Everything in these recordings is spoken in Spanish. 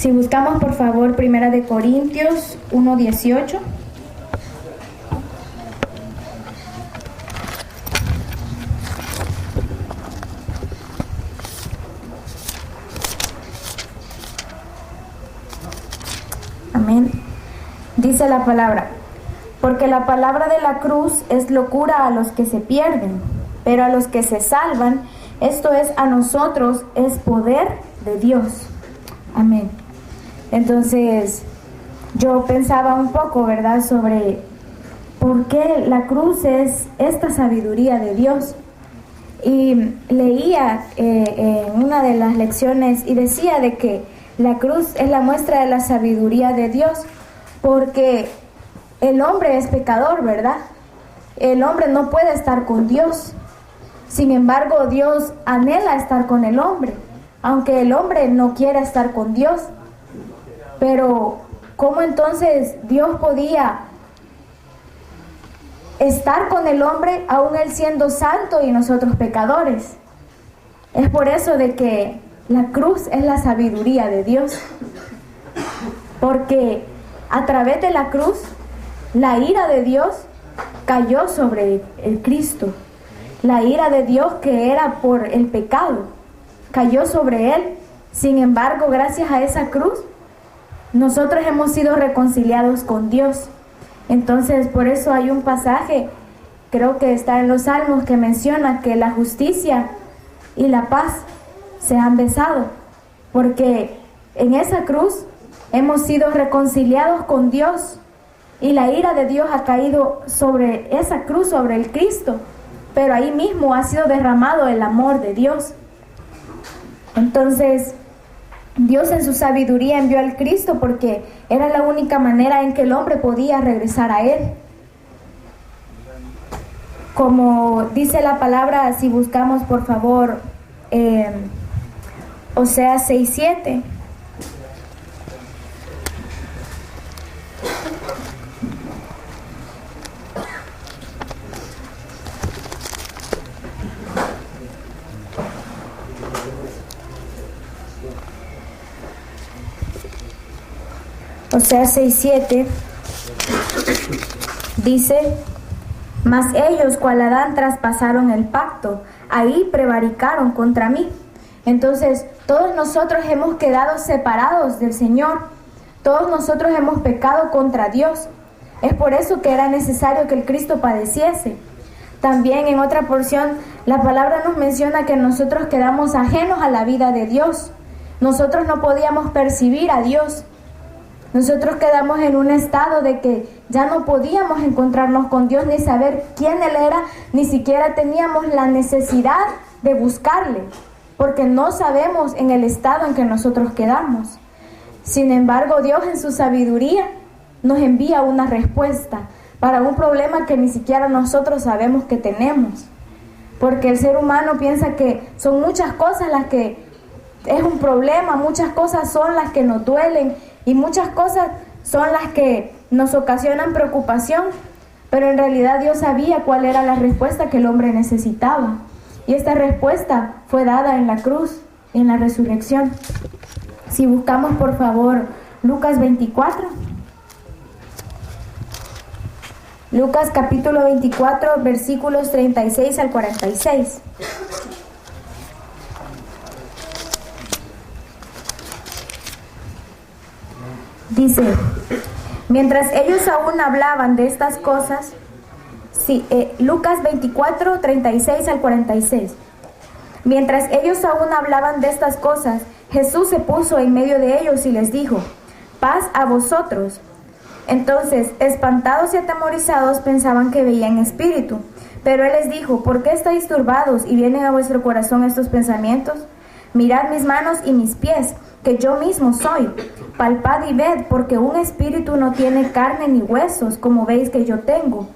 Si buscamos por favor 1 Corintios 1:18. Amén. Dice la palabra: porque la palabra de la cruz es locura a los que se pierden, pero a los que se salvan, esto es, a nosotros, es poder de Dios. Amén. Entonces, yo pensaba un poco, ¿verdad?, sobre por qué la cruz es esta sabiduría de Dios. Y leía en una de las lecciones y decía de que la cruz es la muestra de la sabiduría de Dios, porque el hombre es pecador, ¿verdad? El hombre no puede estar con Dios. Sin embargo, Dios anhela estar con el hombre, aunque el hombre no quiera estar con Dios. Pero, ¿cómo entonces Dios podía estar con el hombre, aún él siendo santo y nosotros pecadores? Es por eso de que la cruz es la sabiduría de Dios, porque a través de la cruz, la ira de Dios cayó sobre el Cristo. La ira de Dios, que era por el pecado, cayó sobre él. Sin embargo, gracias a esa cruz, nosotros hemos sido reconciliados con Dios. Entonces, por eso hay un pasaje, creo que está en los Salmos, que menciona que la justicia y la paz se han besado, porque en esa cruz hemos sido reconciliados con Dios, y la ira de Dios ha caído sobre esa cruz, sobre el Cristo, pero ahí mismo ha sido derramado el amor de Dios. Entonces, Dios en su sabiduría envió al Cristo porque era la única manera en que el hombre podía regresar a Él. Como dice la palabra, si buscamos por favor Oseas 6:7. Oseas 6:7 dice: mas ellos, cual Adán, traspasaron el pacto, ahí prevaricaron contra mí. Entonces, todos nosotros hemos quedado separados del Señor, todos nosotros hemos pecado contra Dios. Es por eso que era necesario que el Cristo padeciese. También en otra porción, la palabra nos menciona que nosotros quedamos ajenos a la vida de Dios. Nosotros no podíamos percibir a Dios. Nosotros quedamos en un estado de que ya no podíamos encontrarnos con Dios, ni saber quién Él era, ni siquiera teníamos la necesidad de buscarle, porque no sabemos en el estado en que nosotros quedamos. Sin embargo, Dios en su sabiduría nos envía una respuesta para un problema que ni siquiera nosotros sabemos que tenemos, porque el ser humano piensa que son muchas cosas las que es un problema, muchas cosas son las que nos duelen, y muchas cosas son las que nos ocasionan preocupación, pero en realidad Dios sabía cuál era la respuesta que el hombre necesitaba. Y esta respuesta fue dada en la cruz, en la resurrección. Si buscamos por favor Lucas 24. Lucas capítulo 24, versículos 36 al 46. Dice: mientras ellos aún hablaban de estas cosas, Lucas 24, 36 al 46. Mientras ellos aún hablaban de estas cosas, Jesús se puso en medio de ellos y les dijo: paz a vosotros. Entonces, espantados y atemorizados, pensaban que veían espíritu. Pero él les dijo: ¿por qué estáis turbados y vienen a vuestro corazón estos pensamientos? Mirad mis manos y mis pies, que yo mismo soy. Palpad y ved, porque un espíritu no tiene carne ni huesos, como veis que yo tengo.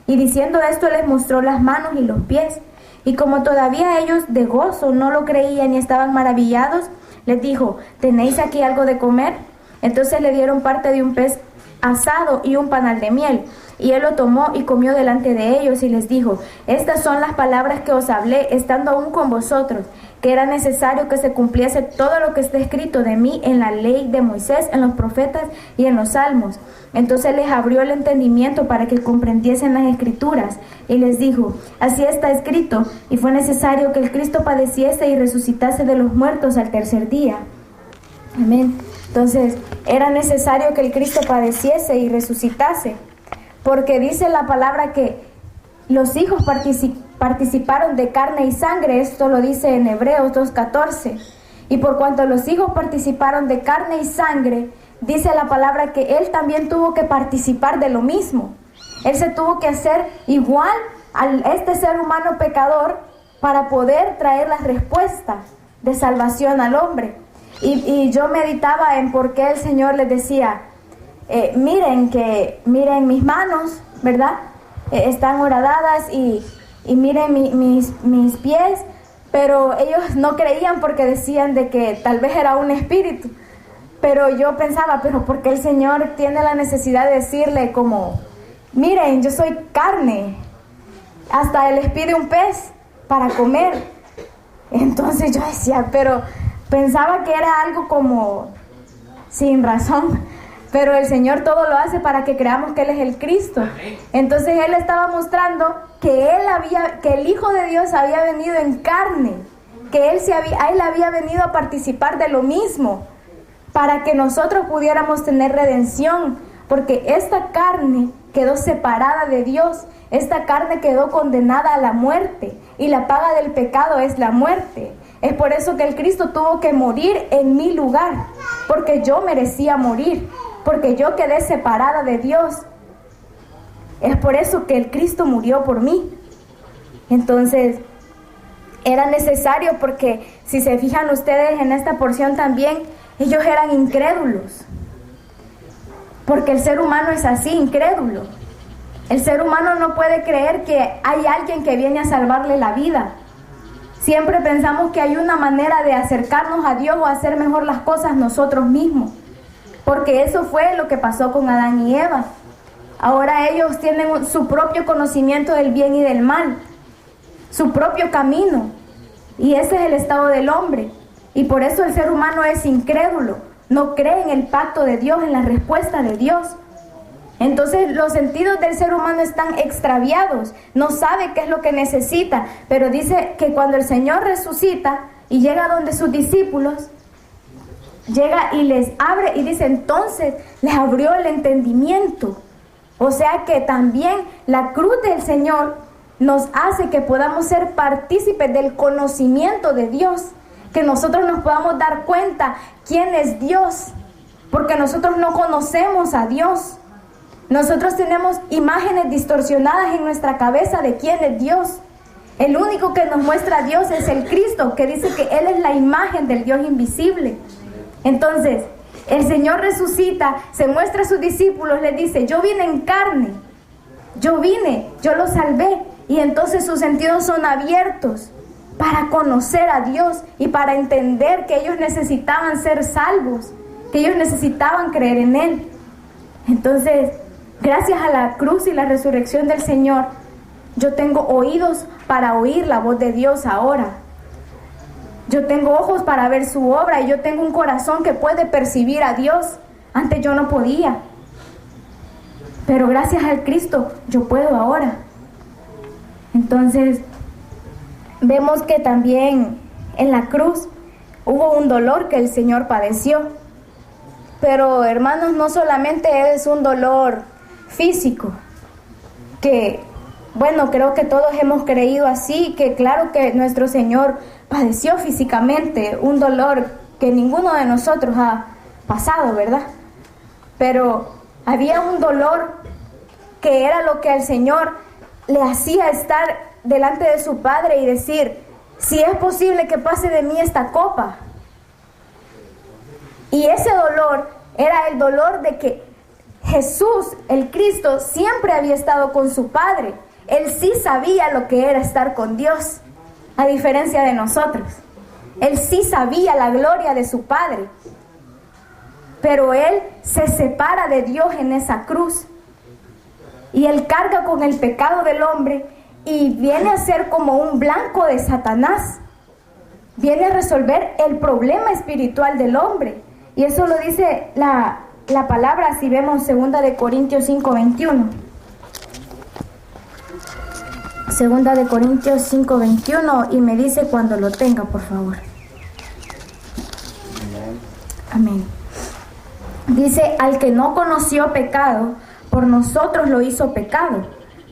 Y diciendo esto, les mostró las manos y los pies. Y como todavía ellos de gozo no lo creían y estaban maravillados, les dijo: ¿tenéis aquí algo de comer? Entonces le dieron parte de un pez asado y un panal de miel. Y él lo tomó y comió delante de ellos y les dijo: estas son las palabras que os hablé estando aún con vosotros, que era necesario que se cumpliese todo lo que está escrito de mí en la ley de Moisés, en los profetas y en los salmos. Entonces les abrió el entendimiento para que comprendiesen las escrituras y les dijo: así está escrito, y fue necesario que el Cristo padeciese y resucitase de los muertos al tercer día. Amén. Entonces era necesario que el Cristo padeciese y resucitase, porque dice la palabra que los hijos participaron de carne y sangre. Esto lo dice en Hebreos 2:14. Y por cuanto los hijos participaron de carne y sangre, dice la palabra que Él también tuvo que participar de lo mismo. Él se tuvo que hacer igual a este ser humano pecador para poder traer la respuesta de salvación al hombre. Y yo meditaba en por qué el Señor les decía, miren mis manos, ¿verdad? Están horadadas y miren mis pies, pero ellos no creían porque decían de que tal vez era un espíritu. Pero yo pensaba, pero ¿por qué el Señor tiene la necesidad de decirle como, miren, yo soy carne? Hasta Él les pide un pez para comer. Entonces yo decía, pero pensaba que era algo como sin razón. Pero el Señor todo lo hace para que creamos que Él es el Cristo. Entonces Él estaba mostrando que el Hijo de Dios había venido en carne, que Él había venido a participar de lo mismo, para que nosotros pudiéramos tener redención, porque esta carne quedó separada de Dios, esta carne quedó condenada a la muerte, y la paga del pecado es la muerte. Es por eso que el Cristo tuvo que morir en mi lugar, porque yo merecía morir, porque yo quedé separada de Dios. Es por eso que el Cristo murió por mí. Entonces, era necesario, porque si se fijan ustedes en esta porción también, ellos eran incrédulos, porque el ser humano es así, incrédulo. El ser humano no puede creer que hay alguien que viene a salvarle la vida. Siempre pensamos que hay una manera de acercarnos a Dios o hacer mejor las cosas nosotros mismos, porque eso fue lo que pasó con Adán y Eva. Ahora ellos tienen su propio conocimiento del bien y del mal, su propio camino, y ese es el estado del hombre. Y por eso el ser humano es incrédulo, no cree en el pacto de Dios, en la respuesta de Dios. Entonces los sentidos del ser humano están extraviados, no sabe qué es lo que necesita, pero dice que cuando el Señor resucita y llega donde sus discípulos, llega y les abre y dice, entonces les abrió el entendimiento. O sea que también la cruz del Señor nos hace que podamos ser partícipes del conocimiento de Dios, que nosotros nos podamos dar cuenta quién es Dios, porque nosotros no conocemos a Dios. Nosotros tenemos imágenes distorsionadas en nuestra cabeza de quién es Dios. El único que nos muestra a Dios es el Cristo, que dice que Él es la imagen del Dios invisible. Entonces, el Señor resucita, se muestra a sus discípulos, les dice, yo vine en carne, yo los salvé. Y entonces sus sentidos son abiertos para conocer a Dios y para entender que ellos necesitaban ser salvos, que ellos necesitaban creer en Él. Entonces, gracias a la cruz y la resurrección del Señor, yo tengo oídos para oír la voz de Dios ahora. Yo tengo ojos para ver su obra y yo tengo un corazón que puede percibir a Dios. Antes yo no podía. Pero gracias al Cristo yo puedo ahora. Entonces, vemos que también en la cruz hubo un dolor que el Señor padeció. Pero, hermanos, no solamente es un dolor físico, que, bueno, creo que todos hemos creído así, que claro que nuestro Señor padeció físicamente un dolor que ninguno de nosotros ha pasado, ¿verdad? Pero había un dolor que era lo que al Señor le hacía estar delante de su Padre y decir, si es posible que pase de mí esta copa. Y ese dolor era el dolor de que Jesús, el Cristo, siempre había estado con su Padre. Él sí sabía lo que era estar con Dios, a diferencia de nosotros. Él sí sabía la gloria de su Padre. Pero Él se separa de Dios en esa cruz. Y Él carga con el pecado del hombre y viene a ser como un blanco de Satanás. viene a resolver el problema espiritual del hombre. Y eso lo dice la palabra, si vemos 2 de Corintios 5:21. 2 de Corintios 5:21, y me dice cuando lo tenga, por favor. Amén. Dice, al que no conoció pecado, por nosotros lo hizo pecado,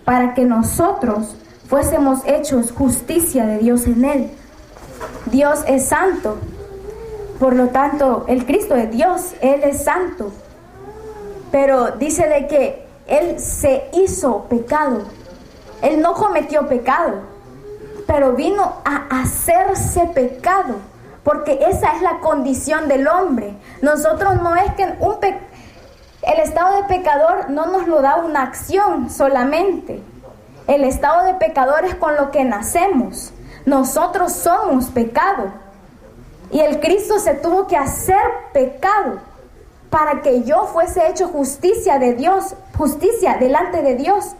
para que nosotros fuésemos hechos justicia de Dios en él. Dios es santo, por lo tanto, el Cristo es Dios, Él es santo. Pero dice de que Él se hizo pecado. Él no cometió pecado, pero vino a hacerse pecado, porque esa es la condición del hombre. Nosotros no es que el estado de pecador no nos lo da una acción solamente. El estado de pecador es con lo que nacemos. Nosotros somos pecado. Y el Cristo se tuvo que hacer pecado para que yo fuese hecho justicia de Dios, justicia delante de Dios.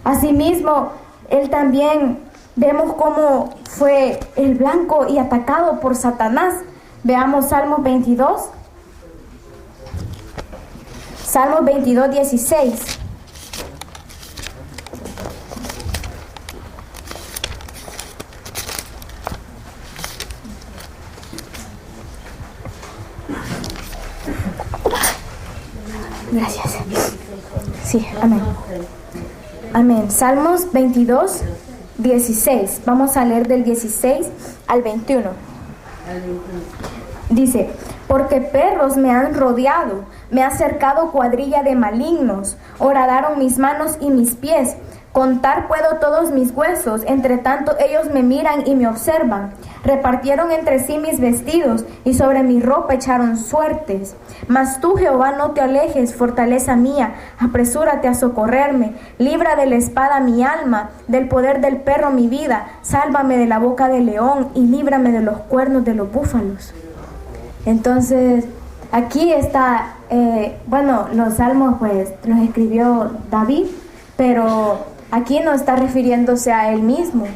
Asimismo, Él también vemos cómo fue el blanco y atacado por Satanás. Veamos Salmos 22. Salmos 22, 16. Gracias. Sí, amén. Amén. Salmos 22, 16. Vamos a leer del 16 al 21. Dice, porque perros me han rodeado, me ha cercado cuadrilla de malignos, horadaron mis manos y mis pies. Contar puedo todos mis huesos, entre tanto ellos me miran y me observan. Repartieron entre sí mis vestidos y sobre mi ropa echaron suertes. Mas tú, Jehová, no te alejes, fortaleza mía, apresúrate a socorrerme. Libra de la espada mi alma, del poder del perro mi vida. Sálvame de la boca del león y líbrame de los cuernos de los búfalos. Entonces, aquí está, los salmos pues los escribió David, pero aquí no está refiriéndose a él mismo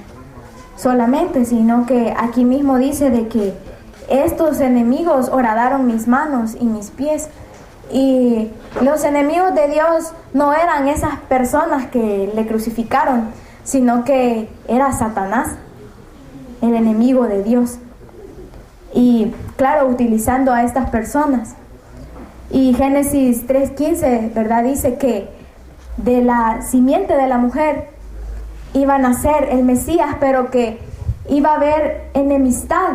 solamente, sino que aquí mismo dice de que estos enemigos horadaron mis manos y mis pies. Y los enemigos de Dios no eran esas personas que le crucificaron, sino que era Satanás, el enemigo de Dios. Y claro, utilizando a estas personas. Y Génesis 3:15, ¿verdad? Dice que de la simiente de la mujer iba a nacer el Mesías, pero que iba a haber enemistad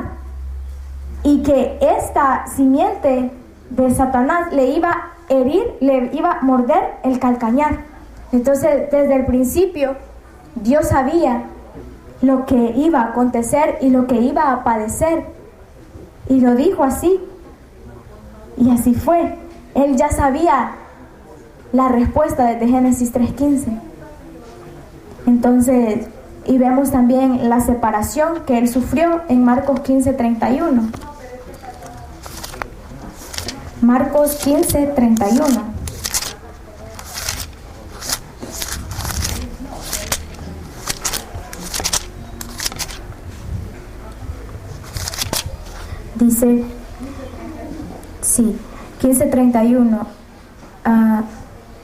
y que esta simiente de Satanás le iba a herir, le iba a morder el calcañar. Entonces, desde el principio, Dios sabía lo que iba a acontecer y lo que iba a padecer, y lo dijo así, y así fue. Él ya sabía la respuesta desde Génesis 3:15. Entonces, y vemos también la separación que él sufrió en Marcos 15:31. Marcos 15:31. Dice, sí, 15:31.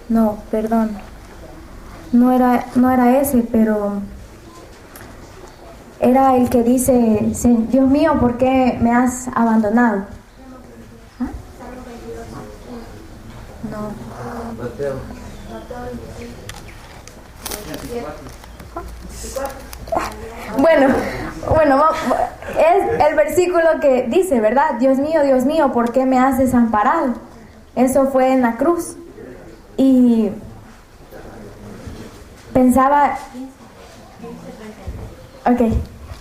No, perdón. No era ese, pero era el que dice, Dios mío, ¿por qué me has abandonado? ¿Ah? No. Bueno, es el versículo que dice, ¿verdad? Dios mío, ¿por qué me has desamparado? Eso fue en la cruz. Y pensaba,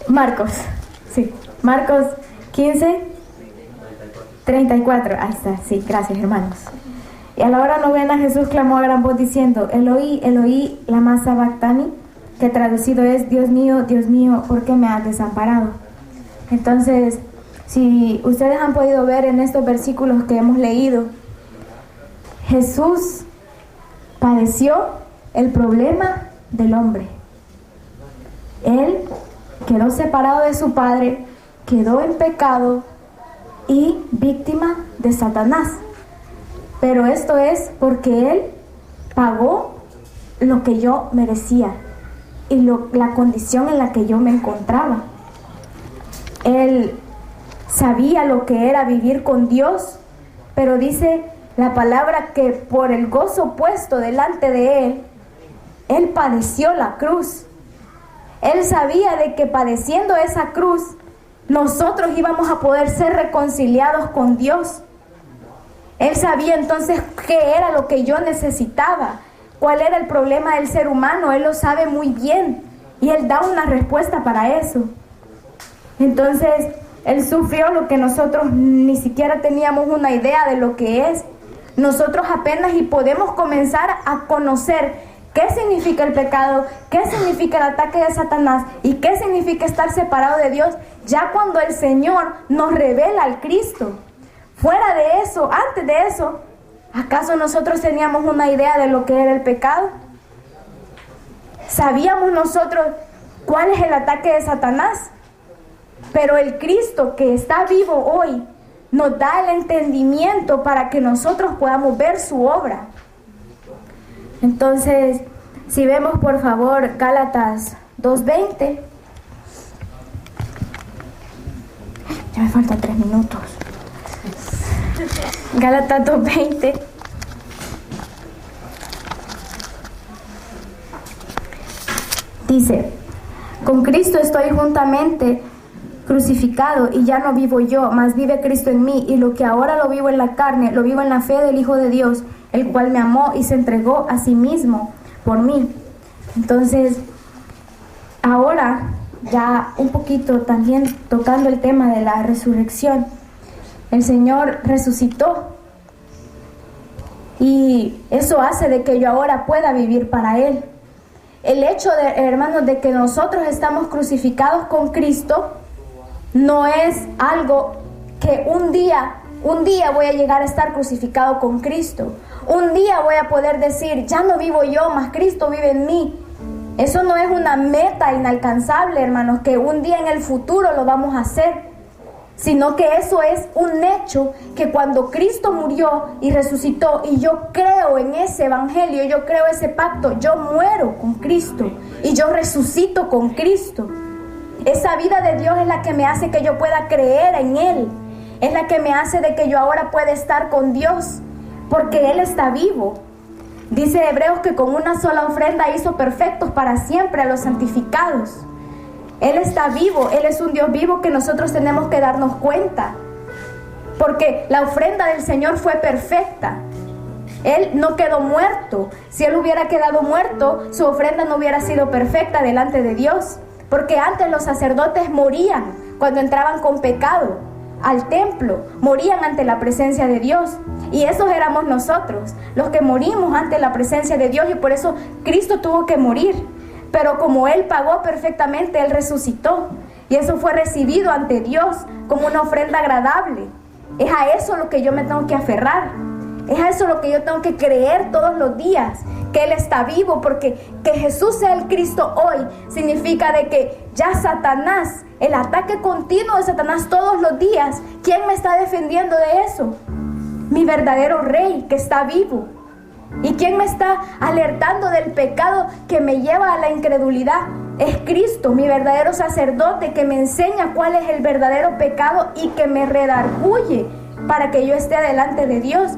Marcos 15:34, ahí está, sí, gracias hermanos. Y a la hora novena Jesús clamó a gran voz diciendo, Eloí, Eloí, lama sabactani, que traducido es, Dios mío, ¿por qué me has desamparado? Entonces, si ustedes han podido ver en estos versículos que hemos leído, Jesús padeció el problema del hombre. Él quedó separado de su Padre quedó en pecado y víctima de Satanás. Pero esto es porque Él pagó lo que yo merecía y la condición en la que yo me encontraba. Él sabía lo que era vivir con Dios, pero dice la palabra que por el gozo puesto delante de Él, Él padeció la cruz. Él sabía de que padeciendo esa cruz, nosotros íbamos a poder ser reconciliados con Dios. Él sabía entonces qué era lo que yo necesitaba, cuál era el problema del ser humano. Él lo sabe muy bien y Él da una respuesta para eso. Entonces, Él sufrió lo que nosotros ni siquiera teníamos una idea de lo que es. Nosotros apenas y podemos comenzar a conocer qué significa el pecado, qué significa el ataque de Satanás y qué significa estar separado de Dios, ya cuando el Señor nos revela al Cristo. Fuera de eso, antes de eso, ¿acaso nosotros teníamos una idea de lo que era el pecado? ¿Sabíamos nosotros cuál es el ataque de Satanás? Pero el Cristo que está vivo hoy nos da el entendimiento para que nosotros podamos ver su obra. Entonces, si vemos por favor Gálatas 2:20. Ya me faltan 3 minutos. Gálatas 2:20. Dice: con Cristo estoy juntamente crucificado, y ya no vivo yo, mas vive Cristo en mí, y lo que ahora lo vivo en la carne, lo vivo en la fe del Hijo de Dios, el cual me amó y se entregó a sí mismo por mí. Entonces, ahora ya un poquito también tocando el tema de la resurrección, el Señor resucitó, y eso hace de que yo ahora pueda vivir para Él. El hecho de, hermanos, de que nosotros estamos crucificados con Cristo no es algo que un día voy a llegar a estar crucificado con Cristo. Un día voy a poder decir, ya no vivo yo, mas Cristo vive en mí. Eso no es una meta inalcanzable, hermanos, que un día en el futuro lo vamos a hacer, sino que eso es un hecho que cuando Cristo murió y resucitó, y yo creo en ese evangelio, yo creo ese pacto, yo muero con Cristo y yo resucito con Cristo. Esa vida de Dios es la que me hace que yo pueda creer en Él. Es la que me hace de que yo ahora pueda estar con Dios, porque Él está vivo. Dice Hebreos que con una sola ofrenda hizo perfectos para siempre a los santificados. Él está vivo, Él es un Dios vivo que nosotros tenemos que darnos cuenta, porque la ofrenda del Señor fue perfecta. Él no quedó muerto. Si Él hubiera quedado muerto, su ofrenda no hubiera sido perfecta delante de Dios. Porque antes los sacerdotes morían cuando entraban con pecado al templo, morían ante la presencia de Dios. Y esos éramos nosotros, los que morimos ante la presencia de Dios, y por eso Cristo tuvo que morir. Pero como Él pagó perfectamente, Él resucitó. Y eso fue recibido ante Dios como una ofrenda agradable. Es a eso lo que yo me tengo que aferrar. Es a eso lo que yo tengo que creer todos los días, que Él está vivo, porque que Jesús sea el Cristo hoy significa de que ya Satanás, el ataque continuo de Satanás todos los días, ¿quién me está defendiendo de eso? Mi verdadero Rey que está vivo. ¿Y quién me está alertando del pecado que me lleva a la incredulidad? Es Cristo, mi verdadero sacerdote, que me enseña cuál es el verdadero pecado y que me redarguye para que yo esté delante de Dios.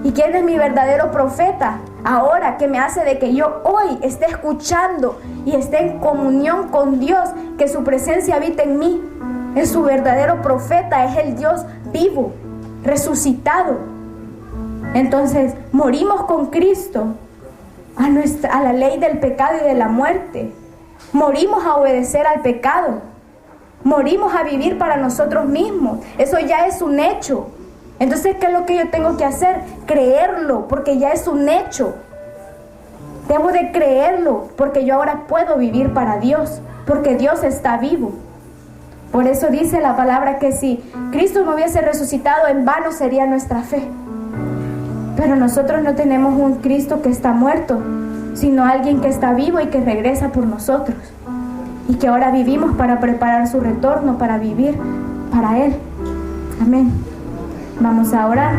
¿Y quién es mi verdadero profeta? Ahora, que me hace de que yo hoy esté escuchando y esté en comunión con Dios, que su presencia habita en mí. Es su verdadero profeta, es el Dios vivo, resucitado. Entonces, morimos con Cristo a la ley del pecado y de la muerte. Morimos a obedecer al pecado. Morimos a vivir para nosotros mismos. Eso ya es un hecho. Entonces, ¿qué es lo que yo tengo que hacer? Creerlo, porque ya es un hecho. Debo de creerlo, porque yo ahora puedo vivir para Dios, porque Dios está vivo. Por eso dice la palabra que si Cristo no hubiese resucitado, en vano sería nuestra fe. Pero nosotros no tenemos un Cristo que está muerto, sino alguien que está vivo y que regresa por nosotros. y que ahora vivimos para preparar su retorno, para vivir para Él. Amén. Vamos a orar.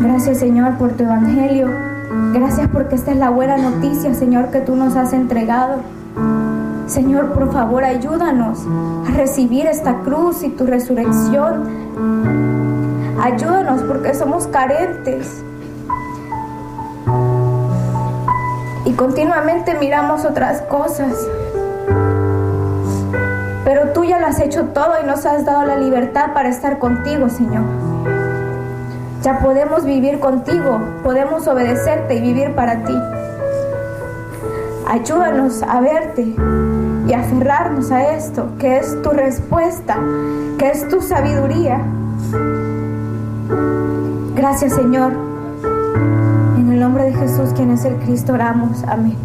Gracias, Señor, por tu evangelio. Gracias porque esta es la buena noticia, Señor, que tú nos has entregado. Señor, por favor, ayúdanos a recibir esta cruz y tu resurrección. Ayúdanos porque somos carentes. Y continuamente miramos otras cosas. Pero tú ya lo has hecho todo y nos has dado la libertad para estar contigo, Señor. Ya podemos vivir contigo, podemos obedecerte y vivir para ti. Ayúdanos a verte y aferrarnos a esto, que es tu respuesta, que es tu sabiduría. Gracias, Señor. En el nombre de Jesús, quien es el Cristo, oramos. Amén.